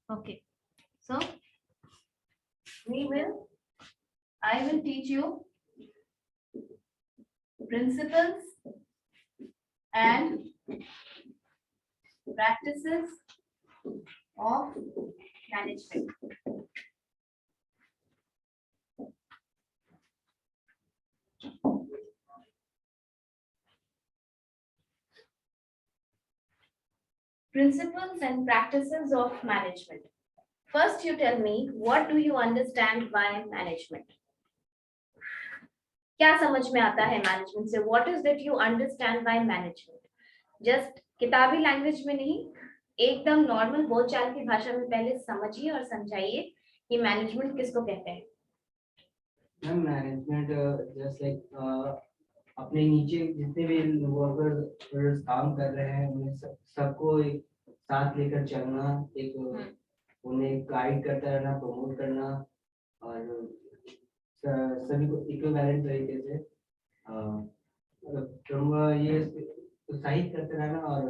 Okay. So I will teach you principles and practices of management. Principles and practices of management. First, you tell me, what do you understand by management? क्या समझ में आता है management से? What is that you understand by management? Just किताबी language में नहीं, एकदम नॉर्मल बोलचाल की भाषा में पहले समझिए और समझाइए कि मैनेजमेंट किसको कहते हैं. मैम मैनेजमेंट जस्ट लाइक अपने नीचे जितने भी वर्कर्स काम कर रहे हैं उन्हें सबको एक साथ लेकर चलना, एक उन्हें गाइड करता रहना, प्रमोट करना और सभी को इक्विवेलेंट तरीके से ये उत्साहित करते रहना और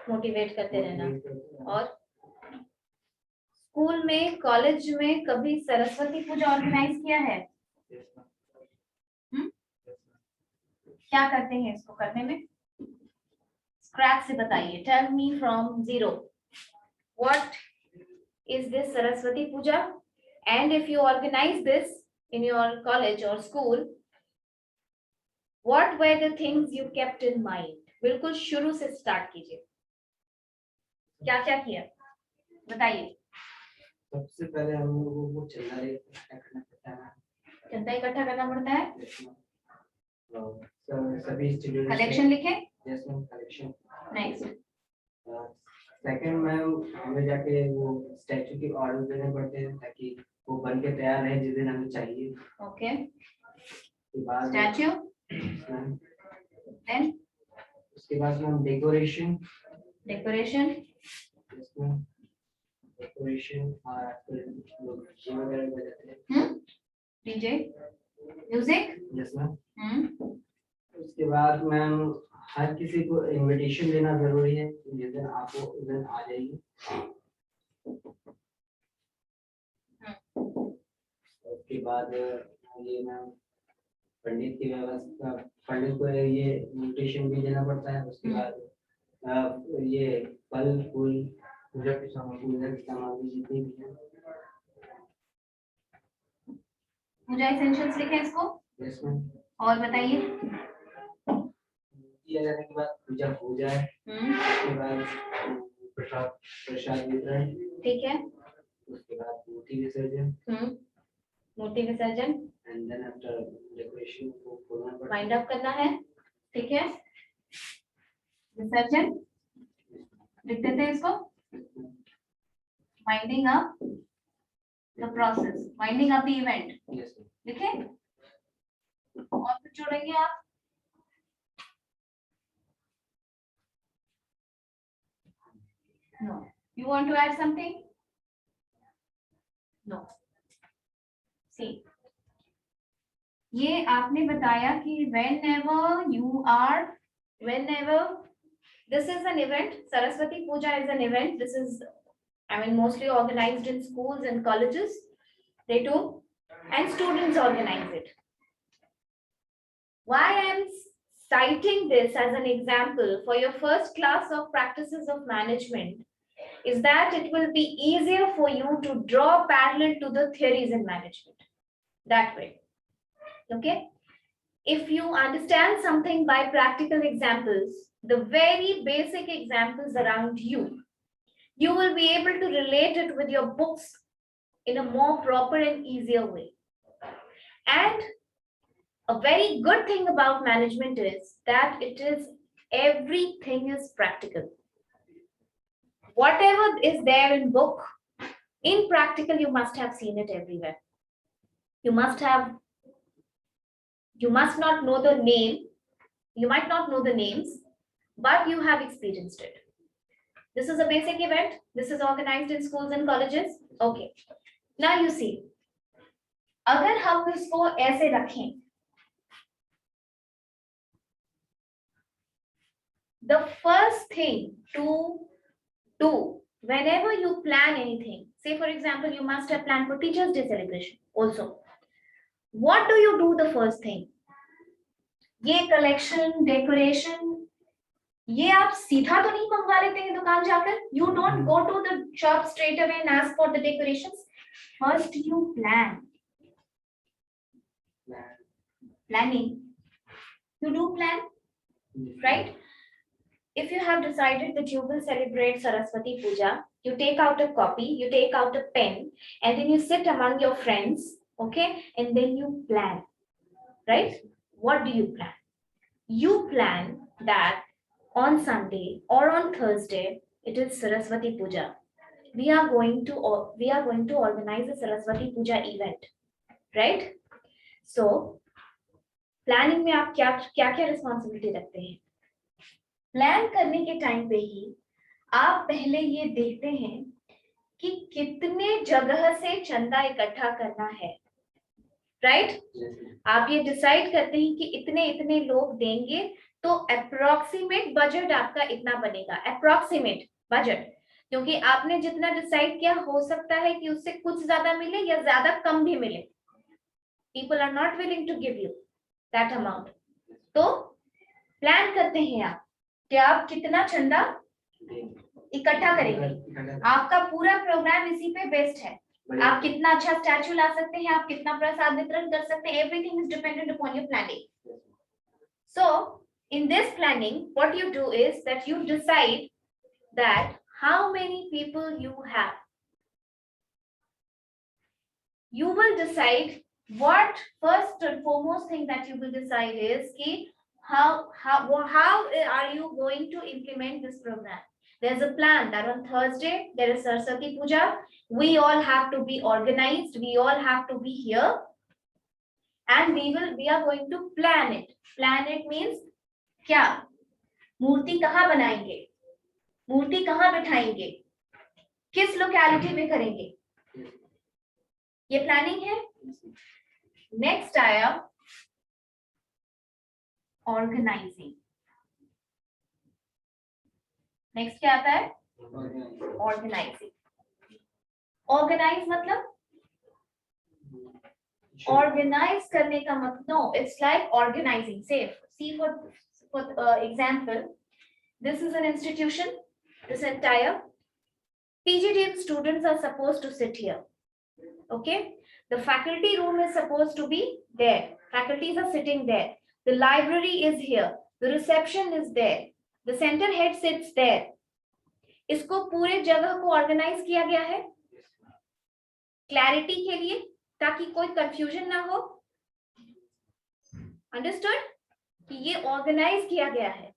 मोटिवेट करते रहना. और स्कूल में, कॉलेज में कभी सरस्वती पूजा ऑर्गेनाइज किया है? क्या करते हैं इसको करने में? स्क्रैच से बताइए. Tell me from zero, what is this Saraswati Puja? And if you organise this in your college or school, what were the things you kept in mind? बिल्कुल शुरू से स्टार्ट कीजिए. क्या क्या किया बताइए. सबसे पहले हम लोगों को चंदा इकट्ठा करना पड़ता है. चंदा इकट्ठा करना पड़ता है. सभी स्टूडेंट्स कलेक्शन लिखे. Yes ma'am, collection. Next. Second ma'am हमें जाके वो स्टैचू के ऑर्डर देने पड़ते हैं ताकि वो बन के तैयार रहे जिस दिन हमें चाहिए. ओके. स्टैचू. देन उसके बाद ma'am decoration. Decoration. Yes ma'am, decoration और लोग डीजे वगैरह बजाते हैं. DJ, music. Yes ma'am. उसके बाद मैम हर किसी को इनविटेशन देना जरूरी है. जिस दिन आपको उस दिन आ जाइए. उसके बाद ये मैम पंडित की व्यवस्था, पंडित को ये इनविटेशन भी देना पड़ता है. उसके बाद ये फल फूल पूजा की सामग्री जितनी भी है. पूजा एसेंशियल्स लिखे इसको. Yes ma'am. और बताइए. किया जाने के बाद पूजा हो जाए. उसके बाद प्रसाद वितरण. ठीक है. उसके बाद मूर्ति विसर्जन. मूर्ति विसर्जन. एंड देन आफ्टर डेकोरेशन को खोलना पड़ता है, वाइंड अप करना है. ठीक है. विसर्जन लिख देते हैं इसको. Winding up the process, winding up the event. Yes ma'am. लिखे. और कुछ जोड़ेंगे आप? No. You want to add something? No. See. ये आपने बताया कि whenever this is an event, Saraswati Puja is an event. This is, I mean, mostly organized in schools and colleges. They do, and students organize it. Why I am citing this as an example for your first class of practices of management is that it will be easier for you to draw parallel to the theories in management. That way. Okay? If you understand something by practical examples, the very basic examples around you, you will be able to relate it with your books in a more proper and easier way. And a very good thing about management is that everything is practical. Whatever is there in book, in practical, you must have seen it everywhere. You must not know the name. You might not know the names, but you have experienced it. This is a basic event. This is organized in schools and colleges. Okay. Now you see, अगर हम इसको ऐसे रखें, the first thing to do whenever you plan anything, say for example, you must have planned for Teachers' Day celebration also. What do you do the first thing? ये collection, decoration, ये आप सीधा तो नहीं मंगवा लेते हैं दुकान जाकर. You don't go to the shop straight away and ask for the decorations. First you plan. Planning. You do plan, right? If you have decided that you will celebrate Saraswati Puja, you take out a copy, you take out a pen, and then you sit among your friends, okay? And then you plan, right? What do you plan? You plan that on Sunday or on Thursday, it is Saraswati Puja. We are going to organize a Saraswati Puja event, right? So, planning में आप क्या responsibility रखते हैं? Plan करने के time पे ही आप पहले ये देखते हैं कि कितने जगह से चंदा इकट्ठा करना है, राइट? आप ये डिसाइड करते हैं कि इतने इतने लोग देंगे तो अप्रोक्सीमेट बजट आपका इतना बनेगा, अप्रोक्सीमेट बजट, क्योंकि आपने जितना डिसाइड किया हो सकता है कि उससे कुछ ज्यादा मिले या ज्यादा कम भी मिले. People are not willing to give you that amount. तो प्लान करते हैं आप कि आप कितना चंदा इकट्ठा करेंगे. आपका पूरा प्रोग्राम इसी पे बेस्ड है. आप कितना अच्छा स्टैचू ला सकते हैं, आप कितना प्रसाद वितरण कर सकते हैं. Everything is dependent upon your planning. So in this planning what you do is that you decide that how many people you have. You will decide what first and foremost thing that you will decide is ki how are you going to implement this program. There's a plan that on Thursday there is Saraswati Puja. We all have to be organized. We all have to be here, and we are going to plan it. Plan it means क्या? मूर्ति कहाँ बनाएंगे, मूर्ति कहाँ बिठाएंगे, किस locality में करेंगे, ये planning है. Next आया ऑर्गेनाइजिंग. नेक्स्ट क्या आता है? ऑर्गेनाइजिंग. ऑर्गेनाइज मतलब ऑर्गेनाइज करने का मतलब, no, it's like organising. See for example, this is an institution. This entire PGDM students are supposed to sit here. Okay, the faculty room is supposed to be there. Faculties are sitting there. The library is here. The reception is there. The center head sits there. इसको पूरे जगह को organise किया गया है clarity के लिए, ताकि कोई कंफ्यूजन ना हो. अंडरस्टूड कि ये ऑर्गेनाइज किया गया है.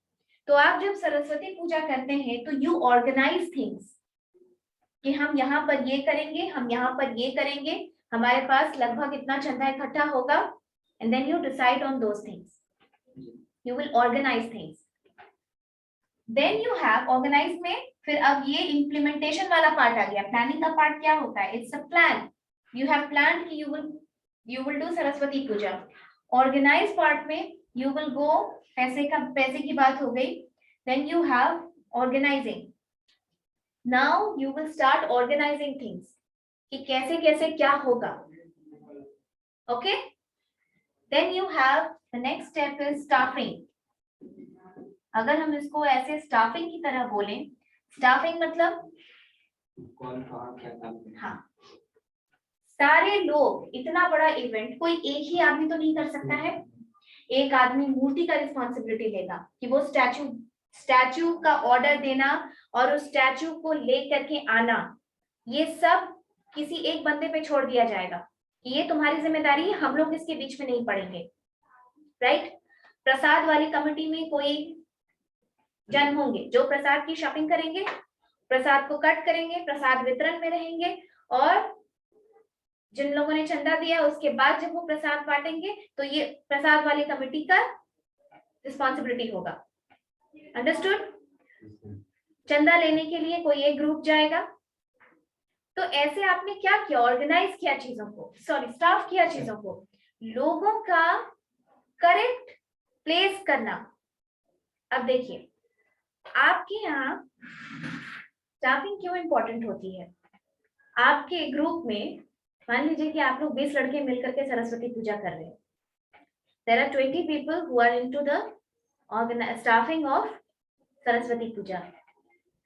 तो आप जब सरस्वती पूजा करते हैं तो यू ऑर्गेनाइज थिंग्स कि हम यहाँ पर ये करेंगे, हम यहाँ पर ये करेंगे, हमारे पास लगभग इतना चंदा इकट्ठा होगा. And then you decide on those things. You will organize things. Then you have organize में फिर अब ये implementation वाला पार्ट आ गया. प्लानिंग का पार्ट क्या होता है? It's a plan. You have planned कि you will do Saraswati Puja. Organize part में you will go, पैसे की बात हो गई. Then you have organizing. Now you will start organizing things कि कैसे कैसे क्या होगा. Okay? Then you have the next step is staffing. अगर हम इसको ऐसे staffing की तरह बोलें, staffing मतलब कौन कहाँ क्या काम करे. हाँ, सारे लोग, इतना बड़ा इवेंट कोई एक ही आदमी तो नहीं कर सकता है. एक आदमी मूर्ति का रिस्पॉन्सिबिलिटी लेगा कि वो स्टैचू का ऑर्डर देना और उस स्टैचू को लेकर के आना, ये सब किसी एक बंदे पे छोड़ दिया जाएगा. ये तुम्हारी जिम्मेदारी है, हम लोग इसके बीच में नहीं पड़ेंगे. राइट? प्रसाद वाली कमेटी में कोई जन होंगे जो प्रसाद की शॉपिंग करेंगे, प्रसाद को कट करेंगे, प्रसाद वितरण में रहेंगे, और जिन लोगों ने चंदा दिया उसके बाद जब वो प्रसाद बांटेंगे तो ये प्रसाद वाली कमेटी का रिस्पॉन्सिबिलिटी होगा. अंडरस्टूड? चंदा लेने के लिए कोई एक ग्रुप जाएगा. तो ऐसे आपने क्या किया? ऑर्गेनाइज किया चीजों को, स्टाफ किया चीजों को, लोगों का करेक्ट प्लेस करना. अब देखिए, आपके यहाँ स्टाफिंग क्यों इंपॉर्टेंट होती है? आपके ग्रुप में मान लीजिए कि आप लोग 20 लड़के मिलकर के सरस्वती पूजा कर रहे हैं. There are 20 people who are into the staffing of Saraswati पूजा.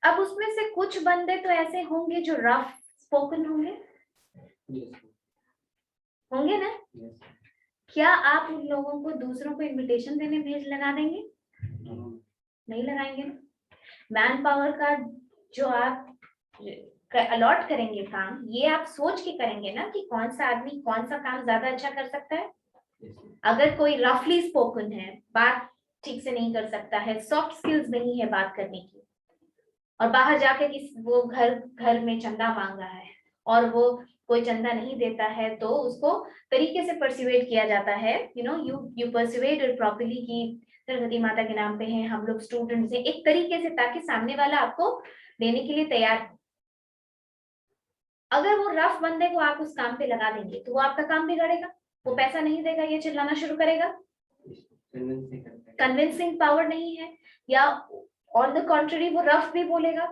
अब उसमें से कुछ बंदे तो ऐसे होंगे जो रफ स्पोकन होंगे. Yes. होंगे ना. Yes. क्या आप उन लोगों को दूसरों को इनविटेशन देने भेज लगा देंगे? No. नहीं लगाएंगे ना. मैन पावर का जो आप अलॉट करेंगे काम, ये आप सोच के करेंगे ना कि कौन सा आदमी कौन सा काम ज्यादा अच्छा कर सकता है. Yes. अगर कोई रफली स्पोकन है, बात ठीक से नहीं कर सकता है, सॉफ्ट स्किल्स नहीं है बात करने की, और बाहर जाके वो घर में चंदा मांग रहा है और वो कोई चंदा नहीं देता है, तो उसको तरीके से परसुएट किया जाता है. यू परसुएट प्रॉपर्ली कि सरस्वती माता के नाम पे हैं, हम लोग स्टूडेंट्स हैं, एक तरीके से, ताकि सामने वाला आपको देने के लिए तैयार हो. अगर वो रफ बंदे को आप उस काम पे लगा देंगे तो वो आपका काम बिगाड़ेगा, वो पैसा नहीं देगा, ये चिल्लाना शुरू करेगा. कन्विंसिंग पावर नहीं है, या ऑन द कॉन्ट्ररी वो रफ भी बोलेगा.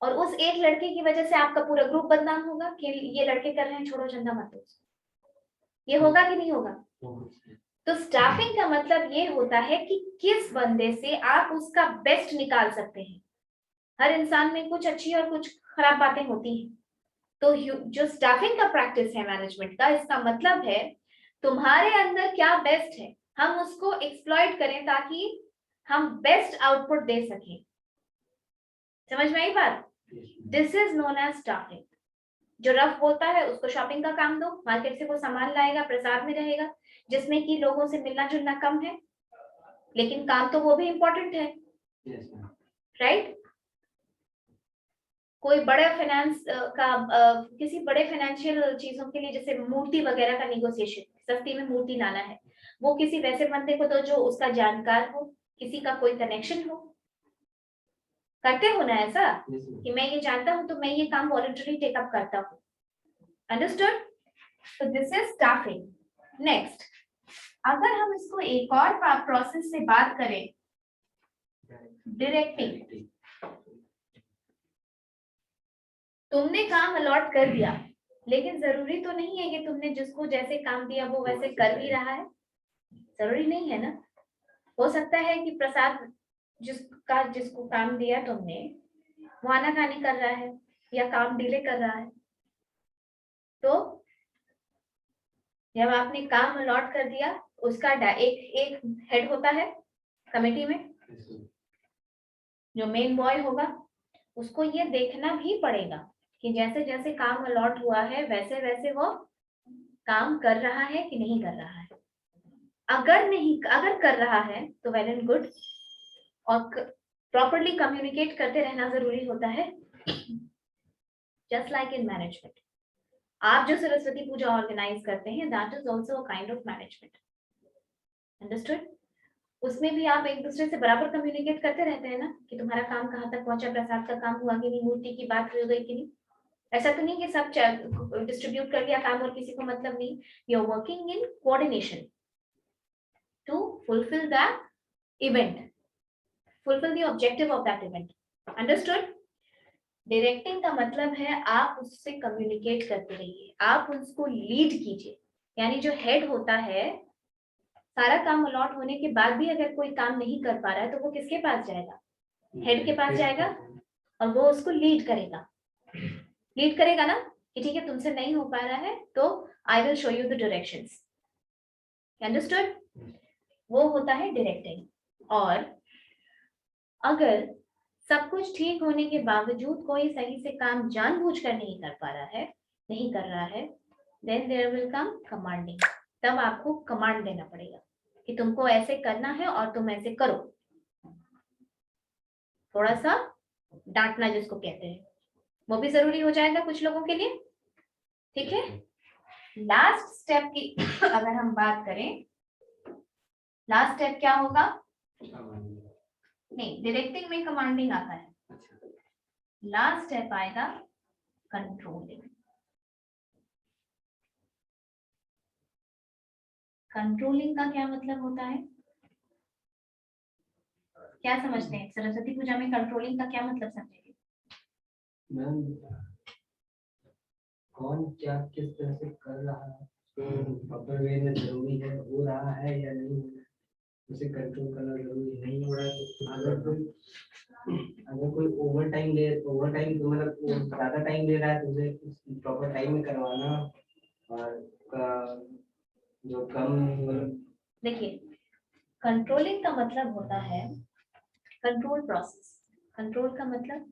और उस एक लड़के की वजह से आपका पूरा ग्रुप बदनाम होगा कि ये लड़के कर रहे हैं, छोड़ो चंदा मत दो. ये होगा कि नहीं होगा? तो स्टाफिंग का मतलब ये होता है कि किस बंदे से आप उसका बेस्ट निकाल सकते हैं. हर इंसान में कुछ अच्छी और कुछ खराब बातें होती हैं. तो जो स्टाफिंग का प्रैक्टिस है मैनेजमेंट का, इसका मतलब है तुम्हारे अंदर क्या बेस्ट है, हम उसको एक्सप्लॉइट करें ताकि हम बेस्ट आउटपुट दे सकें. समझ में आई बात? This is known as staffing. जो रफ होता है उसको शॉपिंग का काम दो, मार्केट से वो सामान लाएगा, प्रसाद में रहेगा, जिसमें कि लोगों से मिलना जुलना कम है, लेकिन काम तो वो भी इंपॉर्टेंट है. राइट? कोई बड़े फाइनेंस किसी बड़े फाइनेंशियल चीजों के लिए, जैसे मूर्ति वगैरह का नेगोशिएशन, सस्ती में मूर्ति लाना है, वो किसी वैसे बंदे को दो जो उसका जानकार हो, किसी का कोई कनेक्शन हो. करते हो ना ऐसा कि मैं ये जानता हूं तो मैं ये काम वॉलंटरी टेकअप करता हूं. अंडरस्टूड? तो दिस इज स्टाफिंग. नेक्स्ट, अगर हम इसको एक और प्रोसेस से बात करें, डायरेक्टिंग. तुमने काम अलॉट कर दिया, लेकिन जरूरी तो नहीं है कि तुमने जिसको जैसे काम दिया वो वैसे कर भी रहा है. जरूरी नहीं है ना. हो सकता है कि प्रसाद जिसको काम दिया तुमने, वो आनाकानी कर रहा है या काम डिले कर रहा है. तो जब आपने काम अलॉट कर दिया, उसका एक हेड होता है कमेटी में, जो मेन बॉय होगा, उसको ये देखना भी पड़ेगा कि जैसे जैसे काम अलॉट हुआ है वैसे वैसे वो काम कर रहा है कि नहीं कर रहा है. अगर कर रहा है तो वेल एंड गुड, और प्रॉपरली कम्युनिकेट करते रहना जरूरी होता है. जस्ट लाइक इन मैनेजमेंट, आप जो सरस्वती पूजा ऑर्गेनाइज करते हैं, that is also a kind of management. Understood? उसमें भी आप एक दूसरे से बराबर कम्युनिकेट करते रहते हैं ना कि तुम्हारा काम कहाँ तक पहुंचा, प्रसाद का काम हुआ कि नहीं, मूर्ति की बात हो गई कि नहीं. ऐसा तो नहीं कि सब डिस्ट्रीब्यूट कर दिया काम और किसी को मतलब नहीं. You are working in coordination to fulfil the event, fulfill the objective of that event. Understood? Directing का मतलब है आप उससे कम्युनिकेट करते रहिए, आप उसको लीड कीजिए. यानी जो हेड होता है, सारा काम अलॉट होने के बाद भी अगर कोई काम नहीं कर पा रहा है तो वो किसके पास जाएगा? हेड के पास जाएगा, और वो उसको लीड करेगा ना कि ठीक है, तुमसे नहीं हो पा रहा है तो I will show you the directions. Understood? वो होता है डायरेक्टिंग. और अगर सब कुछ ठीक होने के बावजूद कोई सही से काम जानबूझकर नहीं कर रहा है, then there will come commanding. तब आपको कमांड देना पड़ेगा कि तुमको ऐसे करना है और तुम ऐसे करो. थोड़ा सा डांटना जिसको कहते हैं, वो भी जरूरी हो जाएगा कुछ लोगों के लिए. ठीक है? लास्ट स्टेप की अगर हम बात करें, लास्ट स्टेप क्या होगा? नहीं, डायरेक्टिंग में कमांडिंग आता है. लास्ट स्टेप आएगा कंट्रोलिंग. कंट्रोलिंग का क्या मतलब होता है? क्या समझते हैं? सरस्वती पूजा में कंट्रोलिंग का क्या मतलब समझेंगे? कौन क्या किस तरह से कर रहा है, तो प्रॉपर वे में जरूरी है, हो रहा है या नहीं हो रहा है, उसे कंट्रोल करना जरूरी नहीं हो रहा है। तो अगर कोई ओवर टाइम तो मतलब वो ज्यादा टाइम ले रहा है तो उसे प्रॉपर टाइम में करवाना, और जो कम मतलब देखिए, कंट्रोलिंग का मतलब होता है कंट्रोल प्रोसेस। कंट्रोल का मतलब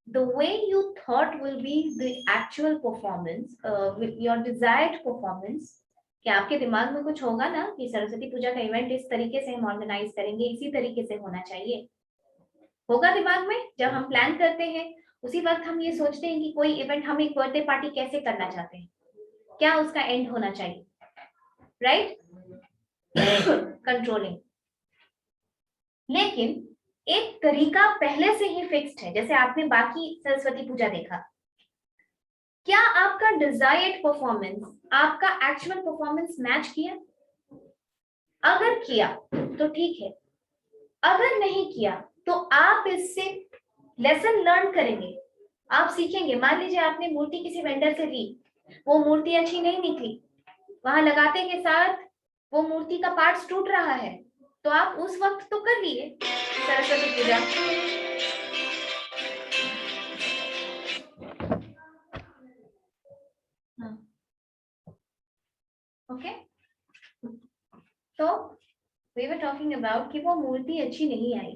the way you thought will be the actual performance, with your desired performance। कि आपके दिमाग में कुछ होगा ना कि सरस्वती पूजा का इवेंट इस तरीके से हम ऑर्गेनाइज करेंगे, इसी तरीके से होना चाहिए, होगा दिमाग में जब हम प्लान करते हैं। उसी वक्त हम ये सोचते हैं कि कोई इवेंट, हम एक बर्थडे पार्टी कैसे करना चाहते हैं, क्या उसका एंड होना चाहिए, राइट? कंट्रोलिंग। लेकिन एक तरीका पहले से ही फिक्स्ड है। जैसे आपने बाकी सरस्वती पूजा देखा, क्या आपका डिजायर्ड परफॉर्मेंस आपका एक्चुअल परफॉर्मेंस मैच किया? अगर किया तो ठीक है, अगर नहीं किया तो आप इससे लेसन लर्न करेंगे, आप सीखेंगे। मान लीजिए आपने मूर्ति किसी वेंडर से ली, वो मूर्ति अच्छी नहीं निकली, वहां लगाते के साथ वो मूर्ति का पार्ट्स टूट रहा है, तो आप उस वक्त तो कर लिए सरस्वती पूजा। ओके, तो वी वर टॉकिंग अबाउट कि वो मूर्ति अच्छी नहीं आई,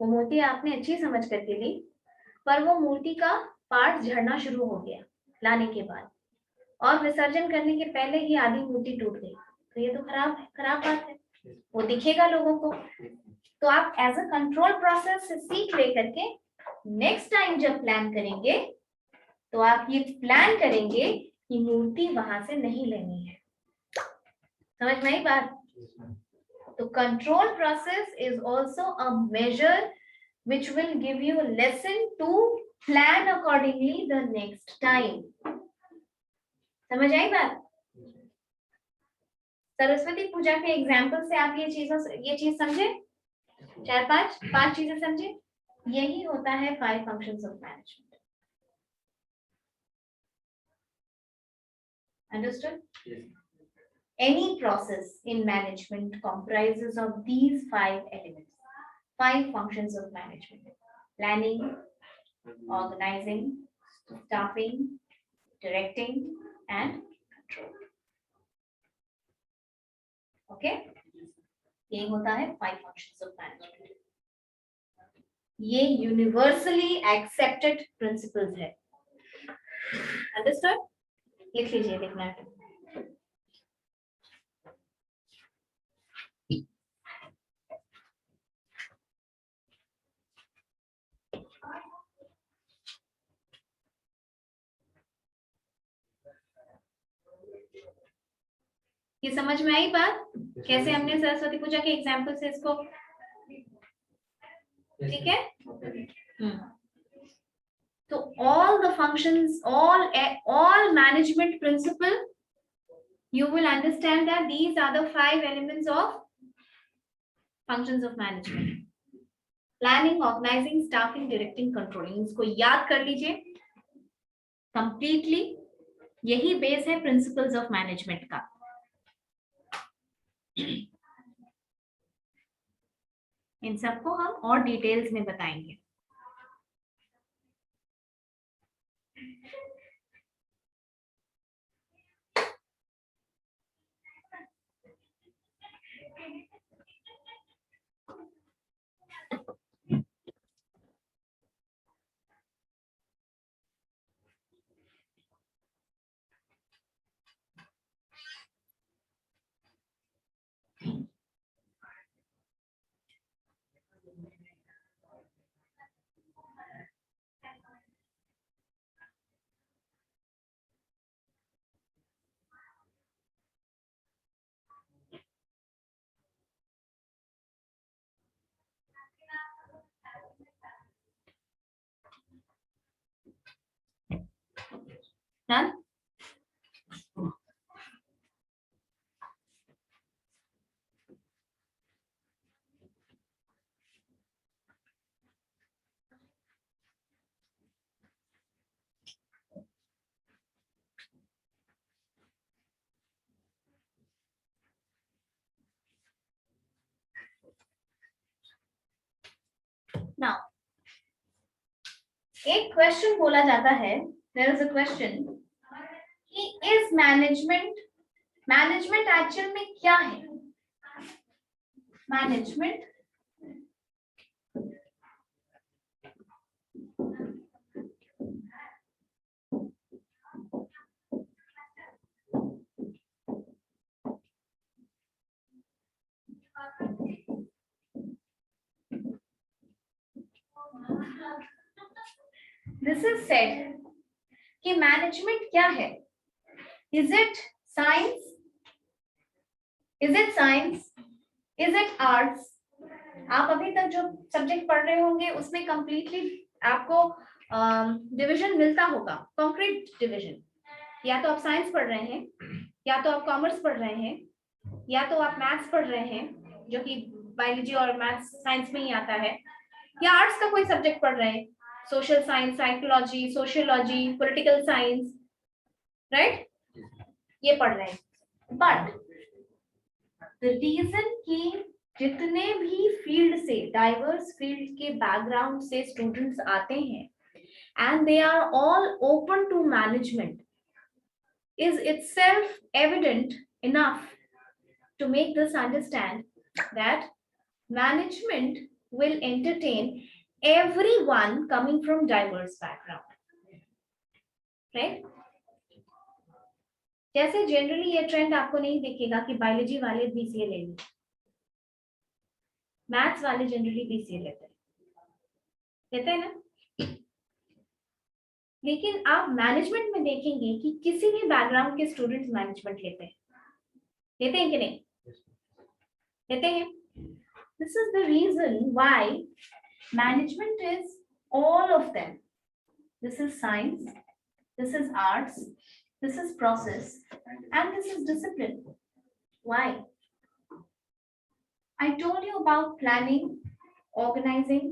वो मूर्ति आपने अच्छी समझ करके ली, पर वो मूर्ति का पार्ट झड़ना शुरू हो गया लाने के बाद, और विसर्जन करने के पहले ही आधी मूर्ति टूट गई, तो ये तो खराब है, खराब बात है, वो दिखेगा लोगों को। तो आप एज अ कंट्रोल प्रोसेस सीख लेकर के नेक्स्ट टाइम जब प्लान करेंगे तो आप ये प्लान करेंगे कि मूर्ति वहां से नहीं लेनी है। समझ में आई बात? तो control process is also a major which will give you a lesson to plan accordingly the next time। समझ आई बात? सरस्वती पूजा के एग्जाम्पल से आप ये चीज समझे, चार पांच चीजें समझे। यही होता है 5 functions of management। Understood? Yes. Any process in management comprises of these 5 elements, 5 functions of management: planning, organizing, staffing, directing, and control। Okay, ये होता है 5 functions of management। ये यूनिवर्सली एक्सेप्टेड प्रिंसिपल्स है। अंडरस्टूड? लिख लीजिए, लिखना है। ये समझ में आई बात? कैसे हमने सरस्वती पूजा के एग्जाम्पल से इसको, ठीक है? तो all the functions, all management principle, you will understand that these are the 5 elements of functions of management: planning, organizing, staffing, directing, controlling। इसको याद कर लीजिए कंप्लीटली, यही बेस है प्रिंसिपल्स ऑफ मैनेजमेंट का। इन सबको हम और डिटेल्स में बताएंगे। Done? एक क्वेश्चन बोला जाता है, देयर इज अ क्वेश्चन कि इज मैनेजमेंट एक्चुअल में क्या है? मैनेजमेंट दिस इज सेड कि मैनेजमेंट क्या है? Is it science? Is it science? Is it arts? आप अभी तक जो सब्जेक्ट पढ़ रहे होंगे उसमें कंप्लीटली आपको डिवीजन मिलता होगा, कॉन्क्रीट डिवीजन। या तो आप साइंस पढ़ रहे हैं, या तो आप कॉमर्स पढ़ रहे हैं, या तो आप मैथ्स पढ़ रहे हैं जो कि बायोलॉजी और मैथ्स साइंस में ही आता है, या आर्ट्स का कोई सब्जेक्ट पढ़ रहे हैं, social science, psychology, sociology, political science, right, ये पढ़ रहे हैं। बट द रीजन कि जितने भी फील्ड से, डाइवर्स फील्ड के बैकग्राउंड से स्टूडेंट्स आते हैं and they are all open to management is itself evident enough to make this understand that management will entertain everyone coming from diverse background, right? जैसे generally ये trend आपको नहीं दिखेगा कि बायोलॉजी वाले बीसीए ले लें, मैथ्स वाले जनरली बीसीए लेते हैं ना, लेकिन आप मैनेजमेंट में देखेंगे कि किसी भी बैकग्राउंड के स्टूडेंट्स मैनेजमेंट लेते हैं कि नहीं? लेते हैं। This is the reason why management is all of them. This is science, this is arts, this is process, and this is discipline. Why? I told you about planning, organizing,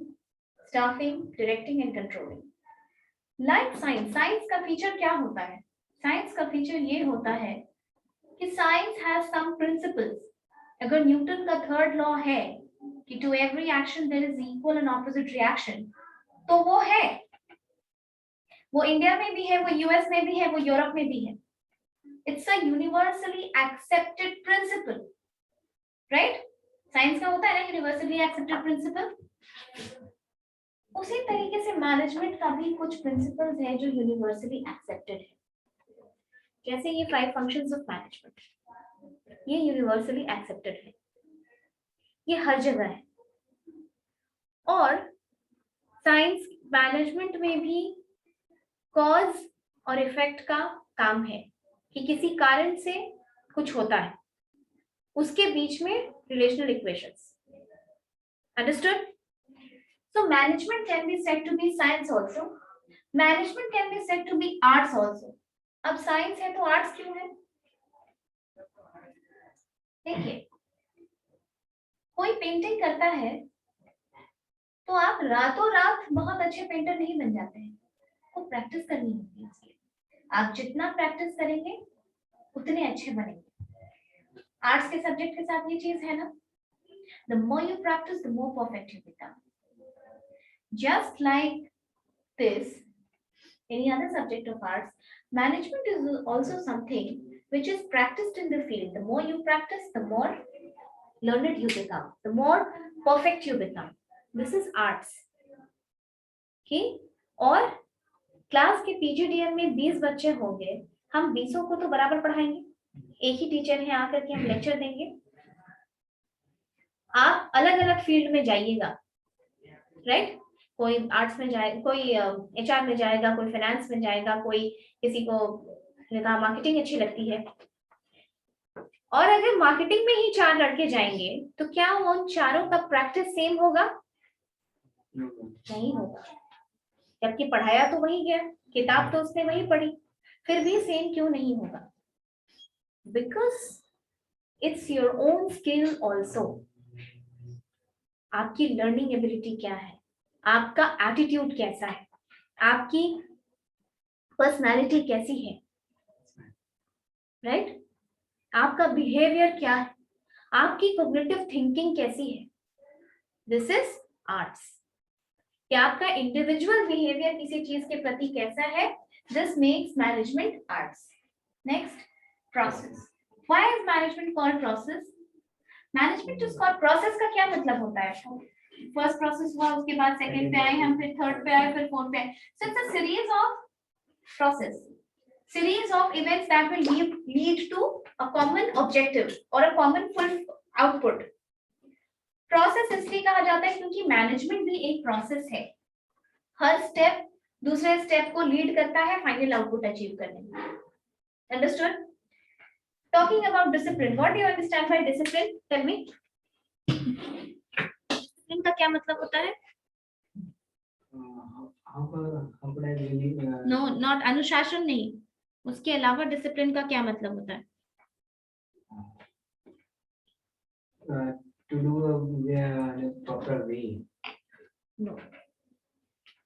staffing, directing, and controlling. Like science का feature क्या होता है? Science का feature ये होता है कि science has some principles. अगर न्यूटन का थर्ड लॉ है कि to every action there is equal and opposite reaction, तो वो है, वो इंडिया में भी है, वो यूएस में भी है, वो यूरोप में भी है। It's a universally accepted principal, right? Science का होता है ना यूनिवर्सली एक्सेप्टेड प्रिंसिपल। उसी तरीके से मैनेजमेंट का भी कुछ प्रिंसिपल्स है जो यूनिवर्सली एक्सेप्टेड है। जैसे ये 5 फंक्शंस ऑफ मैनेजमेंट, ये यूनिवर्सली एक्सेप्टेड है, ये हर जगह है। और साइंस मैनेजमेंट में भी कॉज और इफेक्ट का काम है कि किसी कारण से कुछ होता है, उसके बीच में relational equations. Understood? So management can be said to be science also. Management can be said to be arts also. अब साइंस है तो आर्ट्स क्यों है? देखिए, कोई पेंटिंग करता है तो आप रातों रात बहुत अच्छे पेंटर नहीं बन जाते हैं, आपको प्रैक्टिस करनी होती है उसके लिए। आप जितना प्रैक्टिस करेंगे उतने अच्छे बनेंगे। आर्ट्स के सब्जेक्ट के साथ ये चीज है ना, the more you practice the more perfect you become. Just like this, any other subject of arts, management is also something which is practiced in the field. The more you practice, the more learned you become, the more perfect you become. This is arts. Okay? और class के PGDM में 20 बच्चे होंगे, हम 20 को तो बराबर पढ़ाएंगे, एक ही टीचर है, आकर के हम लेक्चर देंगे। आप अलग अलग फील्ड में जाइएगा, राइट? कोई आर्ट्स में जाए, कोई एचआर में जाएगा, कोई फाइनेंस में जाएगा, कोई किसी को मार्केटिंग अच्छी लगती है। और अगर मार्केटिंग में ही 4 लड़के जाएंगे तो क्या उन चारों का प्रैक्टिस सेम होगा? नहीं होगा, जबकि पढ़ाया तो वही गया, किताब तो उसने वही पढ़ी, फिर भी सेम क्यों नहीं होगा? Because it's your own skill also. आपकी लर्निंग एबिलिटी क्या है, आपका एटीट्यूड कैसा है, आपकी पर्सनालिटी कैसी है, राइट? आपका बिहेवियर क्या है, आपकी कॉग्निटिव थिंकिंग कैसी है। This is arts. कि आपका इंडिविजुअल बिहेवियर किसी चीज के प्रति कैसा है, this makes management arts. Next, process. Why is management called process? Management is called process का क्या मतलब होता है? फर्स्ट प्रोसेस हुआ, उसके बाद सेकंड पे आए हम, फिर थर्ड पे आए, फिर फोर्थ पे आए। So it's a series of process, series of events that will lead to a common objective or a common full output. Process इसलिए कहा जाता है क्योंकि मैनेजमेंट भी एक प्रोसेस है, हर स्टेप दूसरे स्टेप को लीड करता है फाइनल आउटपुट अचीव करने में। Understood? Talking about discipline, what do you understand by discipline? Tell me. Discipline का क्या मतलब होता है? नो, नॉट अनुशासन नहीं, उसके अलावा डिसिप्लिन का क्या मतलब होता है? To do in a proper way. No,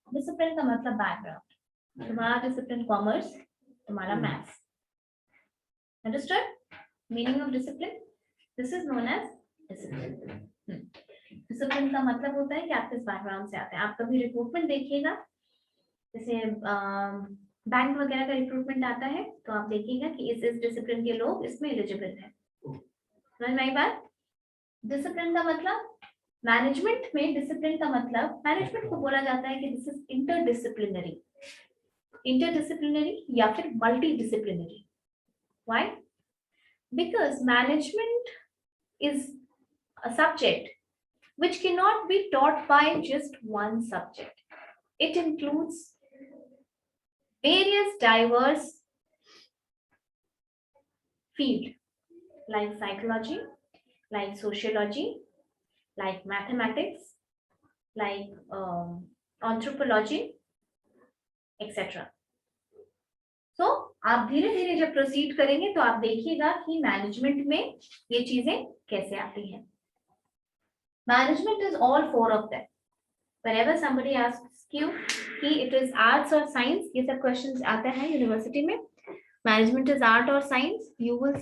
discipline का मतलब बैकग्राउंड, तुम्हारा डिसिप्लिन कॉमर्स, तुम्हारा maths. Understood? Meaning of discipline, this is known as discipline. Discipline का मतलब होता है कि आप किस बैकग्राउंड से आते हैं। आप कभी रिक्रूटमेंट देखिएगा, जैसे बैंक वगैरह का रिक्रूटमेंट आता है, तो आप देखिएगा कि इस डिसिप्लिन के लोग इसमें एलिजिबल हैं। समझ में आई बात? डिसिप्लिन का मतलब, मैनेजमेंट में डिसिप्लिन का मतलब, मैनेजमेंट को बोला जाता है कि दिस इज इंटरडिसिप्लिनरी, इंटरडिसिप्लिनरी या फिर multi disciplinary. Why? Because management is a subject which cannot be taught by just one subject. It includes various diverse fields like psychology, like sociology, like mathematics, like anthropology, etc. So आप धीरे धीरे जब proceed करेंगे तो आप देखिएगा कि management में ये चीजें कैसे आती हैं। Management is all four of them. Whenever somebody asks you कि it is arts or science, ये सब questions आते हैं यूनिवर्सिटी में, management is art or science, you will